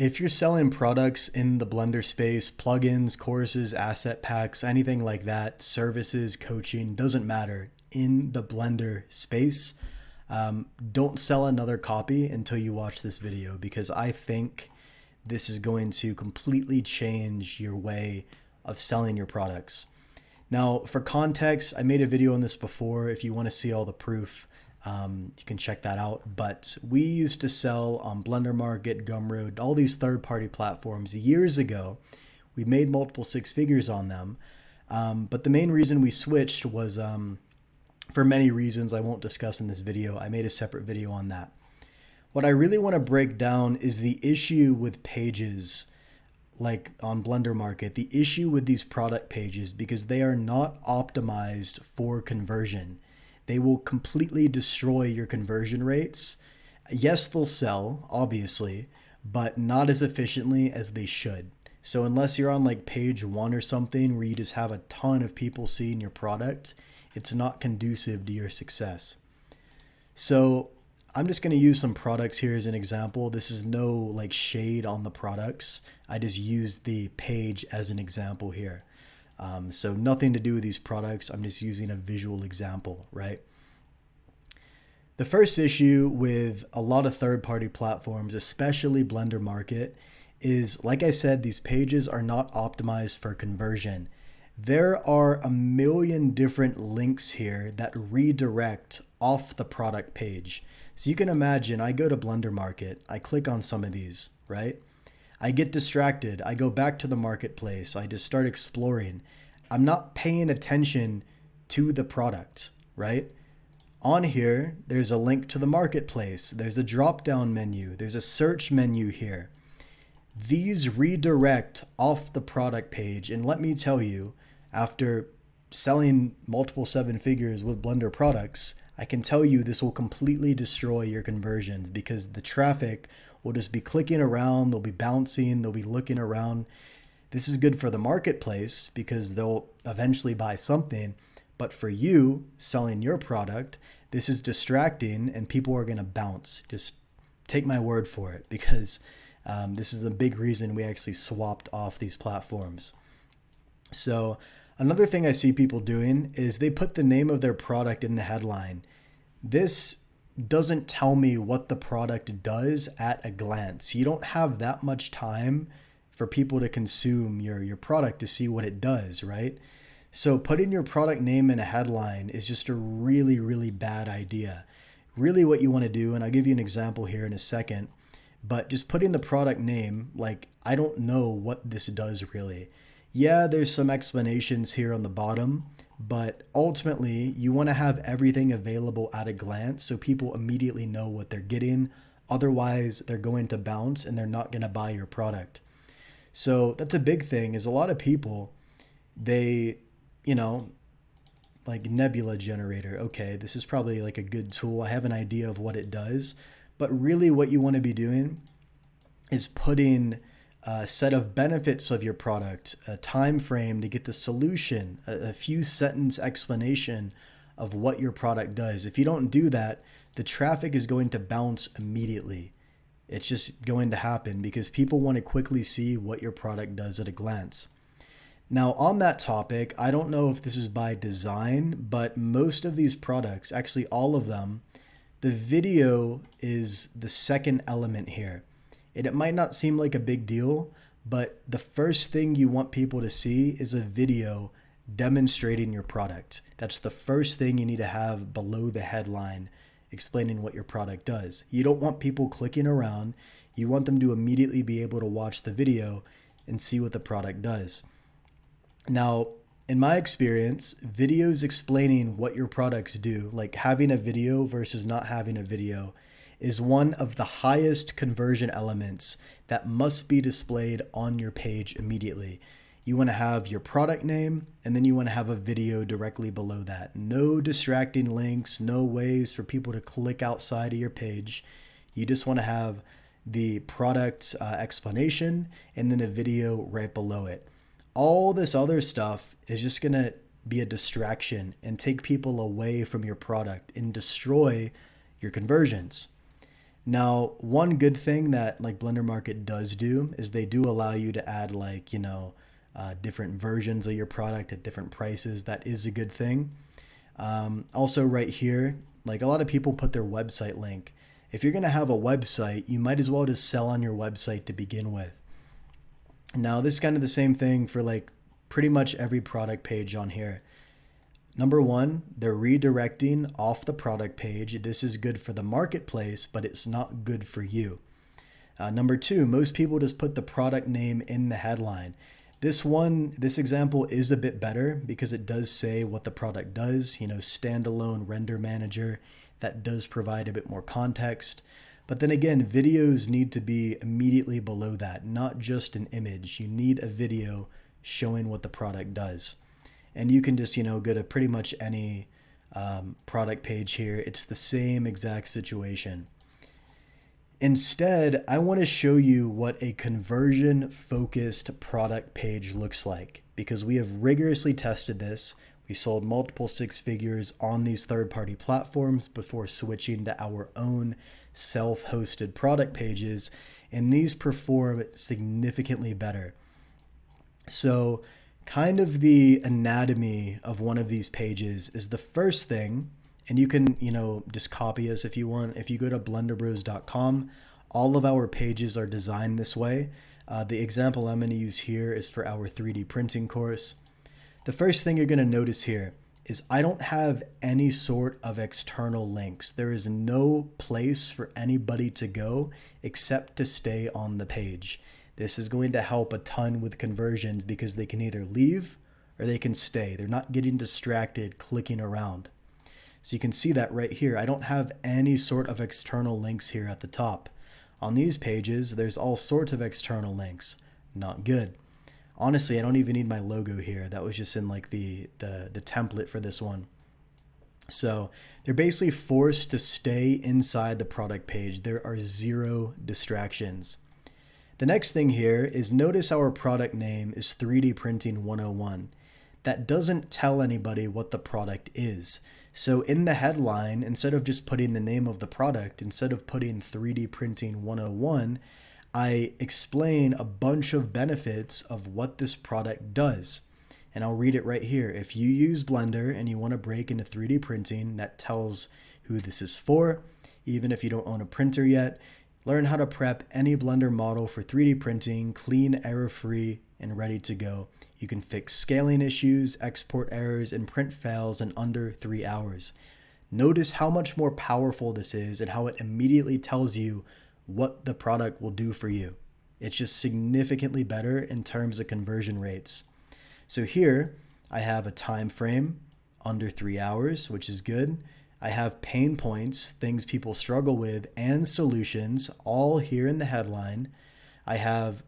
If you're selling products in the Blender space, plugins, courses, asset packs, anything like that, services, coaching, doesn't matter. In the Blender space, don't sell another copy until you watch this video because I think this is going to completely change your way of selling your products. Now, for context, I made a video on this before. If you want to see all the proof, you can check that out. But we used to sell on Blender Market, Gumroad, all these third-party platforms years ago. We made multiple six figures on them. But the main reason we switched was for many reasons I won't discuss in this video. I made a separate video on that. What I really want to break down is the issue with pages like on Blender Market, the issue with these product pages because they are not optimized for conversion. They will completely destroy your conversion rates. Yes, they'll sell, obviously, but not as efficiently as they should. So unless you're on like page one or something where you just have a ton of people seeing your product, it's not conducive to your success. So I'm just going to use some products here as an example. This is no like shade on the products. I just used the page as an example here. So nothing to do with these products. I'm just using a visual example, right? The first issue with a lot of third-party platforms, especially Blender Market, is, like I said, these pages are not optimized for conversion. There are a million different links here that redirect off the product page. So you can imagine I go to Blender Market, I click on some of these, right? I get distracted. I go back to the marketplace. I just start exploring. I'm not paying attention to the product, right? On here, there's a link to the marketplace. There's a drop-down menu. There's a search menu here. These redirect off the product page. And let me tell you, after selling multiple seven figures with Blender products, I can tell you this will completely destroy your conversions because the traffic will just be clicking around, they'll be bouncing, they'll be looking around. This is good for the marketplace because they'll eventually buy something, but for you selling your product, this is distracting and people are going to bounce. Just take my word for it because this is a big reason we actually swapped off these platforms. So another thing I see people doing is they put the name of their product in the headline. This doesn't tell me what the product does at a glance. You don't have that much time for people to consume your product to see what it does, right? So putting your product name in a headline is just a really, really bad idea. Really what you want to do, and I'll give you an example here in a second, but just putting the product name, like I don't know what this does really. Yeah, there's some explanations here on the bottom, but ultimately you want to have everything available at a glance so people immediately know what they're getting. Otherwise, they're going to bounce and they're not going to buy your product. So that's a big thing is a lot of people, they, like Nebula Generator. Okay, this is probably like a good tool. I have an idea of what it does, but really what you want to be doing is putting a set of benefits of your product, a time frame to get the solution, a few sentence explanation of what your product does. If you don't do that, the traffic is going to bounce immediately. It's just going to happen because people want to quickly see what your product does at a glance. Now on that topic, I don't know if this is by design, but most of these products, actually all of them, the video is the second element here. And it might not seem like a big deal, but the first thing you want people to see is a video demonstrating your product. That's the first thing you need to have below the headline explaining what your product does. You don't want people clicking around. You want them to immediately be able to watch the video and see what the product does. Now, in my experience, videos explaining what your products do, like having a video versus not having a video, is one of the highest conversion elements that must be displayed on your page immediately. You want to have your product name, and then you want to have a video directly below that. No distracting links, no ways for people to click outside of your page. You just want to have the product explanation and then a video right below it. All this other stuff is just going to be a distraction and take people away from your product and destroy your conversions. Now, one good thing that like Blender Market does do is they do allow you to add like, different versions of your product at different prices. That is a good thing. Also right here, like a lot of people put their website link. If you're going to have a website, you might as well just sell on your website to begin with. Now, this is kind of the same thing for like pretty much every product page on here. Number one, they're redirecting off the product page. This is good for the marketplace, but it's not good for you. Number two, most people just put the product name in the headline. This example is a bit better because it does say what the product does, standalone render manager. That does provide a bit more context. But then again, videos need to be immediately below that, not just an image. You need a video showing what the product does. And you can just, go to pretty much any product page here. It's the same exact situation. Instead, I want to show you what a conversion-focused product page looks like because we have rigorously tested this. We sold multiple six figures on these third-party platforms before switching to our own self-hosted product pages, and these perform significantly better. So kind of the anatomy of one of these pages is the first thing, and you can, just copy us if you want. If you go to blenderbros.com, all of our pages are designed this way. The example I'm going to use here is for our 3D printing course. The first thing you're going to notice here is I don't have any sort of external links. There is no place for anybody to go except to stay on the page. This is going to help a ton with conversions because they can either leave or they can stay. They're not getting distracted clicking around. So you can see that right here. I don't have any sort of external links here at the top. On these pages, there's all sorts of external links. Not good. Honestly, I don't even need my logo here. That was just in like the template for this one. So they're basically forced to stay inside the product page. There are zero distractions. The next thing here is notice our product name is 3D Printing 101. That doesn't tell anybody what the product is. So in the headline, instead of just putting the name of the product, instead of putting 3D Printing 101, I explain a bunch of benefits of what this product does. And I'll read it right here. If you use Blender and you want to break into 3D printing, that tells who this is for. Even if you don't own a printer yet, learn how to prep any Blender model for 3D printing, clean, error-free, and ready to go. You can fix scaling issues, export errors, and print fails in under 3 hours. Notice how much more powerful this is and how it immediately tells you what the product will do for you. It's just significantly better in terms of conversion rates. So here I have a time frame under 3 hours, which is good. I have pain points, things people struggle with, and solutions all here in the headline. I have,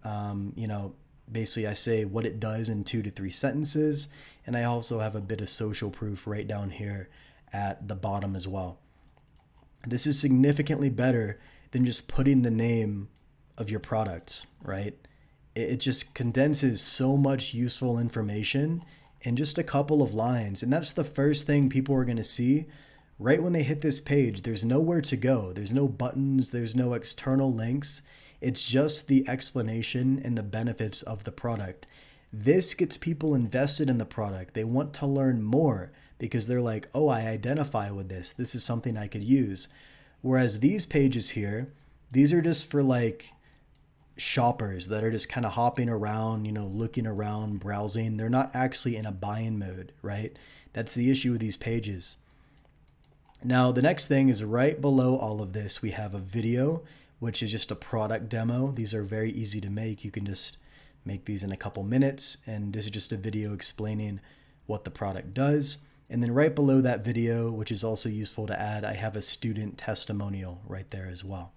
basically I say what it does in 2 to 3 sentences. And I also have a bit of social proof right down here at the bottom as well. This is significantly better than just putting the name of your product, right? It just condenses so much useful information in just a couple of lines. And that's the first thing people are going to see right when they hit this page. There's nowhere to go. There's no buttons. There's no external links. It's just the explanation and the benefits of the product. This gets people invested in the product. They want to learn more because they're like, oh, I identify with this. This is something I could use. Whereas these pages here, these are just for like shoppers that are just kind of hopping around, looking around, browsing. They're not actually in a buying mode, right? That's the issue with these pages. Now, the next thing is right below all of this, we have a video, which is just a product demo. These are very easy to make. You can just make these in a couple minutes. And this is just a video explaining what the product does. And then right below that video, which is also useful to add, I have a student testimonial right there as well.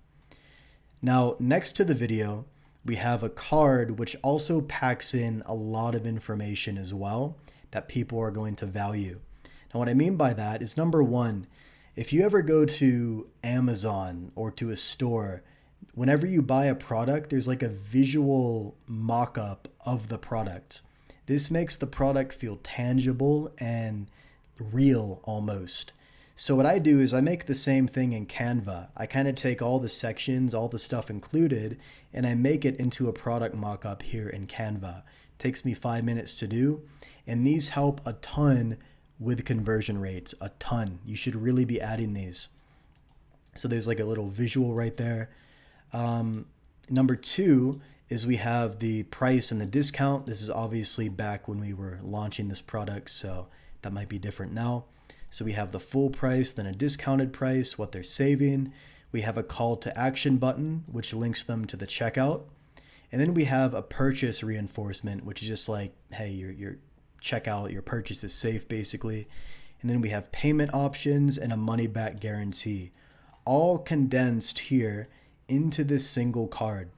Now, next to the video, we have a card which also packs in a lot of information as well that people are going to value. Now, what I mean by that is number one, if you ever go to Amazon or to a store, whenever you buy a product, there's like a visual mock-up of the product. This makes the product feel tangible and real almost. So what I do is I make the same thing in Canva. I kind of take all the sections, all the stuff included, and I make it into a product mockup here in Canva. It takes me 5 minutes to do, and these help a ton with conversion rates, a ton. You should really be adding these. So there's like a little visual right there. Number 2 is we have the price and the discount. This is obviously back when we were launching this product, so that might be different now. So we have the full price, then a discounted price, what they're saving. We have a call to action button, which links them to the checkout. And then we have a purchase reinforcement, which is just like, hey, your checkout, your purchase is safe, basically. And then we have payment options and a money back guarantee, all condensed here into this single card.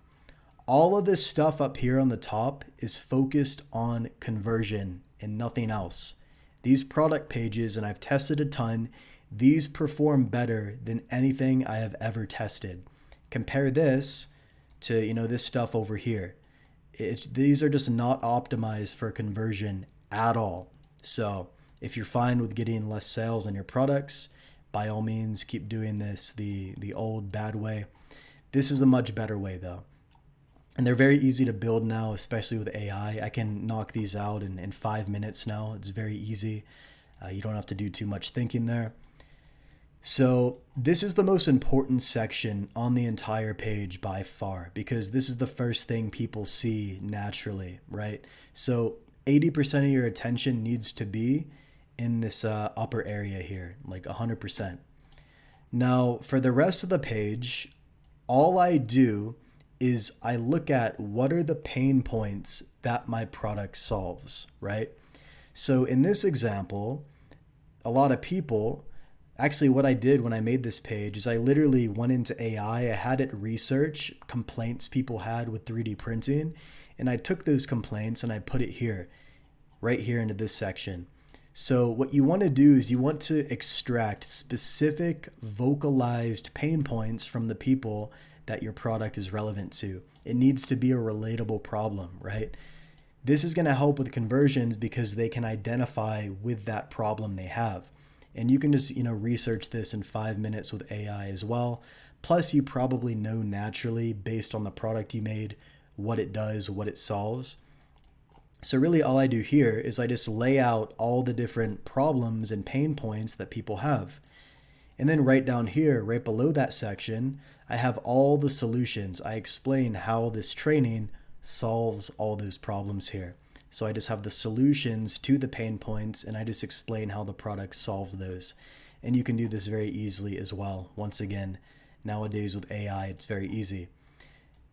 All of this stuff up here on the top is focused on conversion and nothing else. These product pages, and I've tested a ton, these perform better than anything I have ever tested. Compare this to, this stuff over here. These are just not optimized for conversion at all. So if you're fine with getting less sales on your products, by all means, keep doing this the old bad way. This is a much better way though. And they're very easy to build now, especially with AI. I can knock these out in 5 minutes now. It's very easy. You don't have to do too much thinking there. So this is the most important section on the entire page by far, because this is the first thing people see naturally, right? So 80% of your attention needs to be in this upper area here, like 100%. Now, for the rest of the page, all I do is I look at what are the pain points that my product solves, right? So in this example, a lot of people, actually what I did when I made this page is I literally went into AI, I had it research complaints people had with 3D printing, and I took those complaints and I put it here, right here into this section. So what you want to do is you want to extract specific vocalized pain points from the people that your product is relevant to. It needs to be a relatable problem, right? This is going to help with conversions because they can identify with that problem they have. And you can just, research this in 5 minutes with AI as well. Plus, you probably know naturally based on the product you made, what it does, what it solves. So really all I do here is I just lay out all the different problems and pain points that people have. And then right down here, right below that section, I have all the solutions. I explain how this training solves all those problems here. So I just have the solutions to the pain points, and I just explain how the product solves those. And you can do this very easily as well. Once again, nowadays with AI, it's very easy.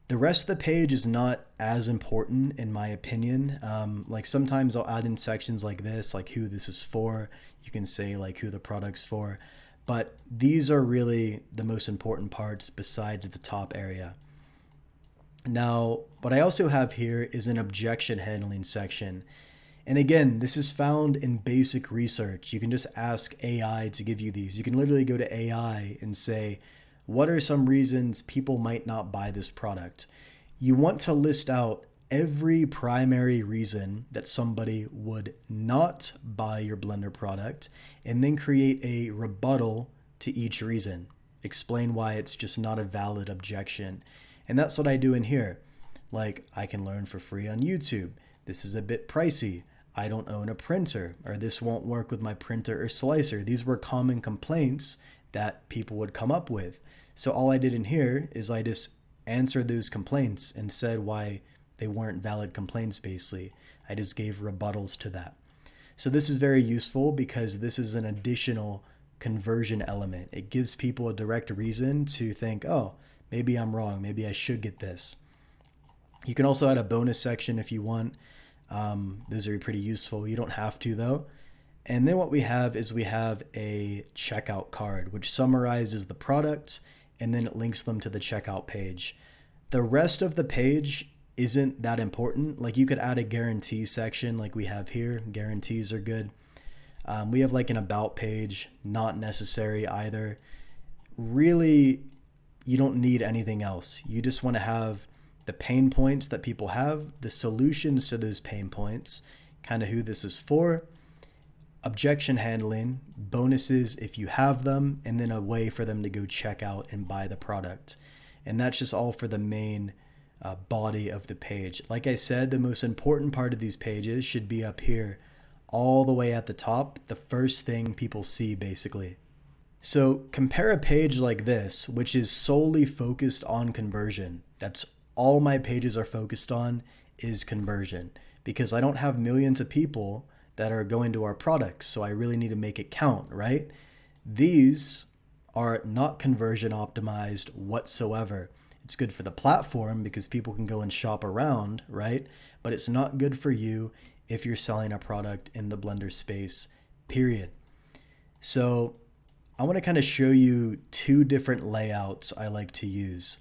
The rest of the page is not as important in my opinion. Like sometimes I'll add in sections like this, like who this is for. You can say like who the product's for. But these are really the most important parts besides the top area. Now, what I also have here is an objection handling section. And again, this is found in basic research. You can just ask AI to give you these. You can literally go to AI and say, what are some reasons people might not buy this product? You want to list out every primary reason that somebody would not buy your Blender product, and then create a rebuttal to each reason. Explain why it's just not a valid objection. And that's what I do in here. Like, I can learn for free on YouTube. This is a bit pricey. I don't own a printer, or this won't work with my printer or slicer. These were common complaints that people would come up with. So all I did in here is I just answered those complaints and said why they weren't valid complaints, basically. I just gave rebuttals to that. So this is very useful because this is an additional conversion element. It gives people a direct reason to think, oh, maybe I'm wrong. Maybe I should get this. You can also add a bonus section if you want. Those are pretty useful. You don't have to though. And then what we have is we have a checkout card, which summarizes the product and then it links them to the checkout page. The rest of the page isn't that important. Like you could add a guarantee section like we have here. Guarantees are good. We have like an about page, not necessary either. Really, you don't need anything else. You just want to have the pain points that people have, the solutions to those pain points, kind of who this is for, objection handling, bonuses if you have them, and then a way for them to go check out and buy the product. And that's just all for the main body of the page. Like I said, the most important part of these pages should be up here all the way at the top, the first thing people see basically. So compare a page like this, which is solely focused on conversion. That's all my pages are focused on, is conversion, because I don't have millions of people that are going to our products, so I really need to make it count, right? These are not conversion optimized whatsoever. It's good for the platform because people can go and shop around, right? But it's not good for you if you're selling a product in the Blender space, period. So I want to kind of show you two different layouts I like to use.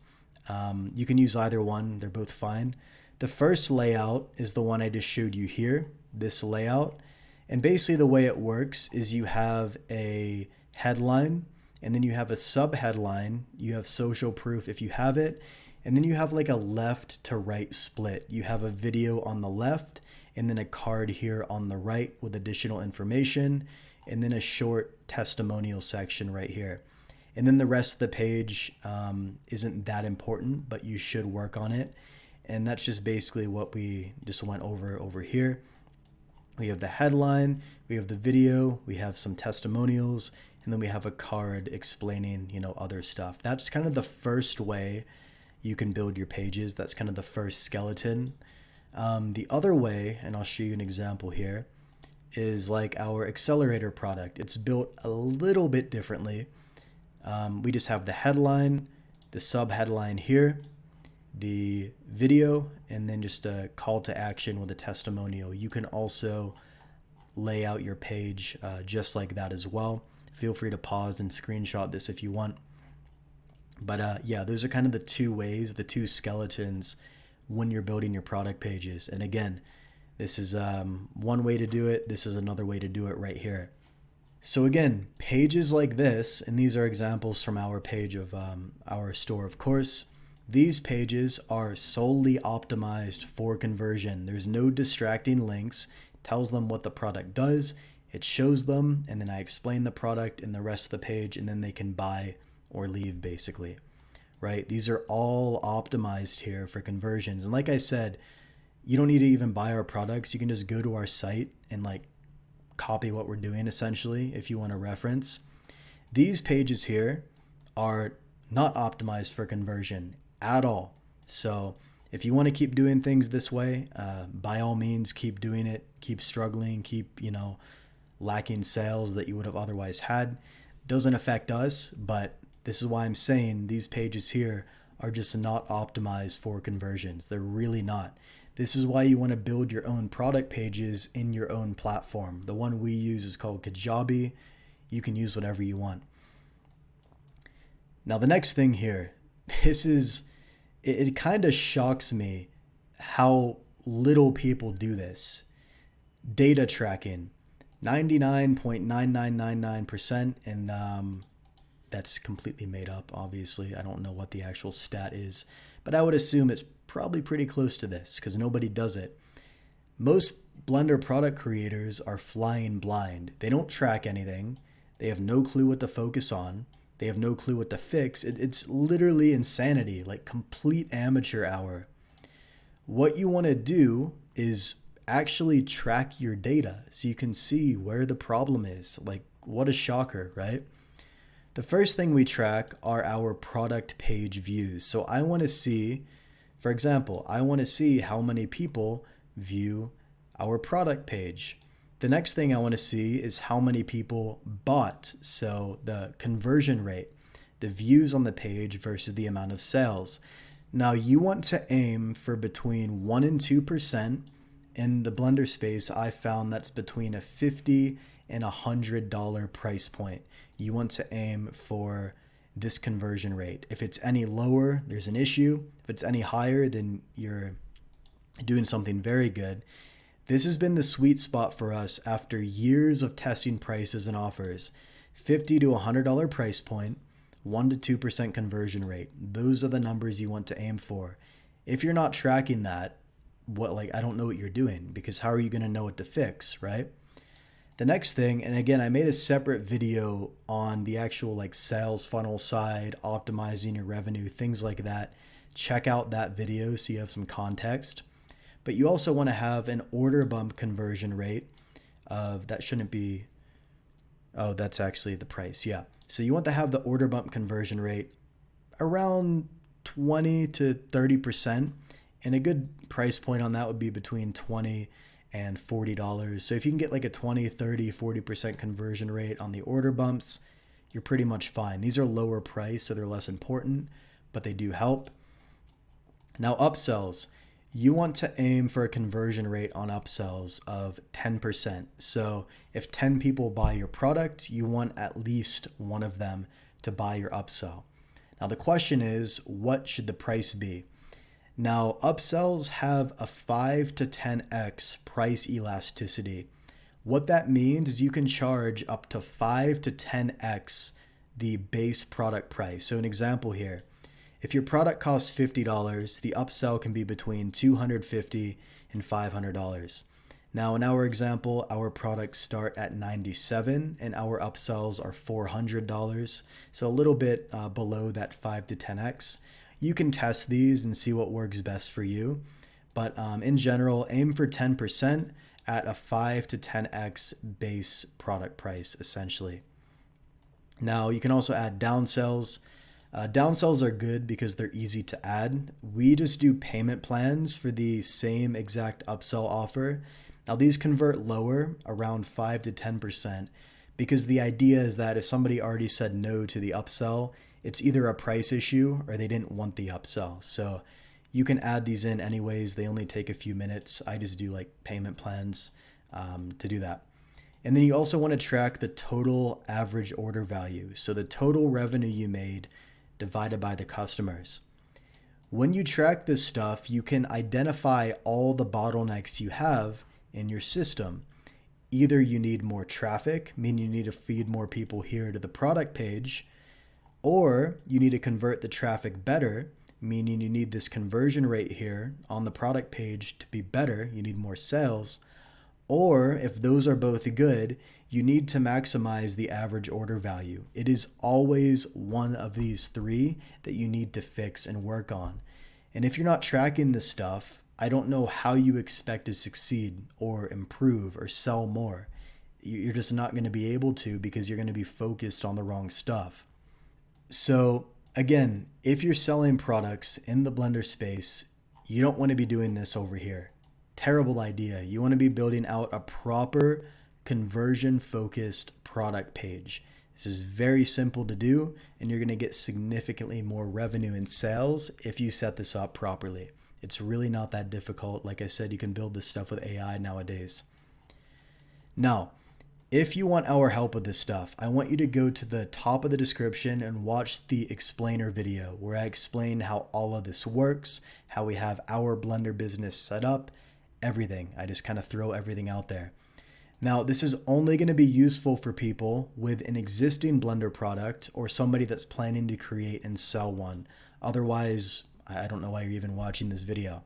You can use either one, they're both fine. The first layout is the one I just showed you here, this layout. And basically the way it works is you have a headline, and then you have a sub-headline, you have social proof if you have it, and then you have like a left to right split. You have a video on the left, and then a card here on the right with additional information, and then a short testimonial section right here. And then the rest of the page isn't that important, but you should work on it. And that's just basically what we just went over here. We have the headline, we have the video, we have some testimonials, and then we have a card explaining, other stuff. That's kind of the first way you can build your pages. That's kind of the first skeleton. The other way, and I'll show you an example here, is like our accelerator product. It's built a little bit differently. We just have the headline, the sub-headline here, the video, and then just a call to action with a testimonial. You can also lay out your page just like that as well. Feel free to pause and screenshot this if you want. But yeah, those are kind of the two ways, the two skeletons when you're building your product pages. And again, this is one way to do it. This is another way to do it right here. So again, pages like this, and these are examples from our page of our store, of course. These pages are solely optimized for conversion. There's no distracting links. It tells them what the product does. It shows them, and then I explain the product in the rest of the page, and then they can buy or leave basically, right? These are all optimized here for conversions. And like I said, you don't need to even buy our products. You can just go to our site and like copy what we're doing essentially if you want to reference. These pages here are not optimized for conversion at all. So if you want to keep doing things this way, by all means, keep doing it, keep struggling, keep, lacking sales that you would have otherwise had. Doesn't affect us, but this is why I'm saying these pages here are just not optimized for conversions. They're really not. This is why you want to build your own product pages in your own platform. The one we use is called Kajabi. You can use whatever you want. Now the next thing here, it kind of shocks me how little people do this. Data tracking, 99.9999%, and that's completely made up, obviously. I don't know what the actual stat is, but I would assume it's probably pretty close to this because nobody does it. Most Blender product creators are flying blind. They don't track anything. They have no clue what to focus on. They have no clue what to fix. It's literally insanity, like complete amateur hour. What you want to do is actually track your data so you can see where the problem is. Like, what a shocker, right? The first thing we track are our product page views. So I want to see, for example, I want to see how many people view our product page. The next thing I want to see is how many people bought. So the conversion rate, the views on the page versus the amount of sales. Now you want to aim for between 1 and 2%. In the Blender space, I found that's between a $50 and $100 price point. You want to aim for this conversion rate. If it's any lower, there's an issue. If it's any higher, then you're doing something very good. This has been the sweet spot for us after years of testing prices and offers. $50 to $100 price point, 1 to 2% conversion rate. Those are the numbers you want to aim for. If you're not tracking that, I don't know what you're doing, because how are you going to know what to fix, right? The next thing, and again, I made a separate video on the actual like sales funnel side, optimizing your revenue, things like that. Check out that video so you have some context. But you also want to have an order bump conversion rate of, that shouldn't be, oh, that's actually the price. Yeah. So you want to have the order bump conversion rate around 20 to 30%. And a good price point on that would be between $20 and $40. So if you can get like a 20, 30, 40% conversion rate on the order bumps, you're pretty much fine. These are lower price, so they're less important, but they do help. Now upsells, you want to aim for a conversion rate on upsells of 10%. So if 10 people buy your product, you want at least one of them to buy your upsell. Now the question is, what should the price be? Now upsells have a 5 to 10x price elasticity. What that means is you can charge up to 5 to 10x the base product price. So an example here, if your product costs $50, the upsell can be between $250 and $500. Now in our example, our products start at $97 and our upsells are $400. So a little bit below that 5 to 10x. You can test these and see what works best for you. But in general, aim for 10% at a 5 to 10x base product price, essentially. Now you can also add downsells. Downsells are good because they're easy to add. We just do payment plans for the same exact upsell offer. Now these convert lower, around 5 to 10%, because the idea is that if somebody already said no to the upsell, it's either a price issue or they didn't want the upsell. So you can add these in anyways. They only take a few minutes. I just do like payment plans to do that. And then you also want to track the total average order value. So the total revenue you made divided by the customers. When you track this stuff, you can identify all the bottlenecks you have in your system. Either you need more traffic, meaning you need to feed more people here to the product page, or you need to convert the traffic better, meaning you need this conversion rate here on the product page to be better, you need more sales. Or if those are both good, you need to maximize the average order value. It is always one of these three that you need to fix and work on. And if you're not tracking this stuff, I don't know how you expect to succeed or improve or sell more. You're just not going to be able to because you're going to be focused on the wrong stuff. So again, if you're selling products in the Blender space, you don't want to be doing this over here. Terrible idea. You want to be building out a proper conversion focused product page. This is very simple to do, and you're going to get significantly more revenue and sales if you set this up properly. It's really not that difficult. Like I said, you can build this stuff with AI nowadays. Now, if you want our help with this stuff, I want you to go to the top of the description and watch the explainer video where I explain how all of this works, how we have our Blender business set up, everything. I just kind of throw everything out there. Now, this is only going to be useful for people with an existing Blender product or somebody that's planning to create and sell one. Otherwise, I don't know why you're even watching this video.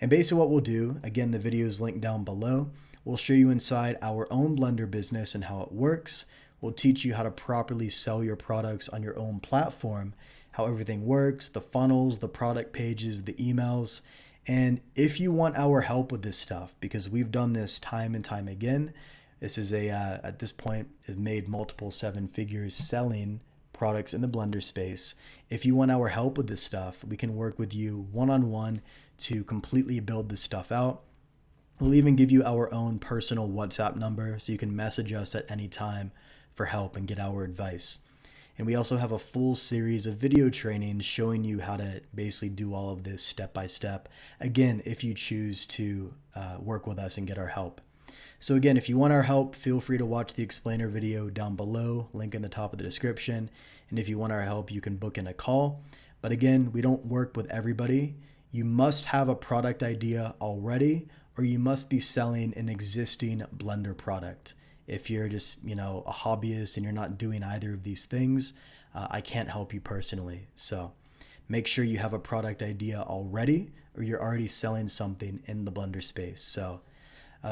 And basically what we'll do, again, the video is linked down below. We'll show you inside our own Blender business and how it works. We'll teach you how to properly sell your products on your own platform, how everything works, the funnels, the product pages, the emails. And if you want our help with this stuff, because we've done this time and time again, this is at this point, have made multiple 7 figures selling products in the Blender space. If you want our help with this stuff, we can work with you one-on-one to completely build this stuff out. We'll even give you our own personal WhatsApp number so you can message us at any time for help and get our advice. And we also have a full series of video trainings showing you how to basically do all of this step by step. Again, if you choose to work with us and get our help. So again, if you want our help, feel free to watch the explainer video down below, link in the top of the description. And if you want our help, you can book in a call. But again, we don't work with everybody. You must have a product idea already, or you must be selling an existing Blender product. If you're just, a hobbyist and you're not doing either of these things, I can't help you personally. So make sure you have a product idea already, or you're already selling something in the Blender space. So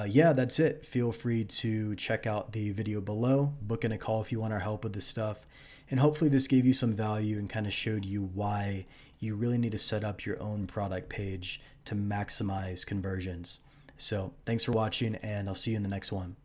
Yeah, that's it. Feel free to check out the video below, book in a call if you want our help with this stuff. And hopefully this gave you some value and kind of showed you why you really need to set up your own product page to maximize conversions. So thanks for watching, and I'll see you in the next one.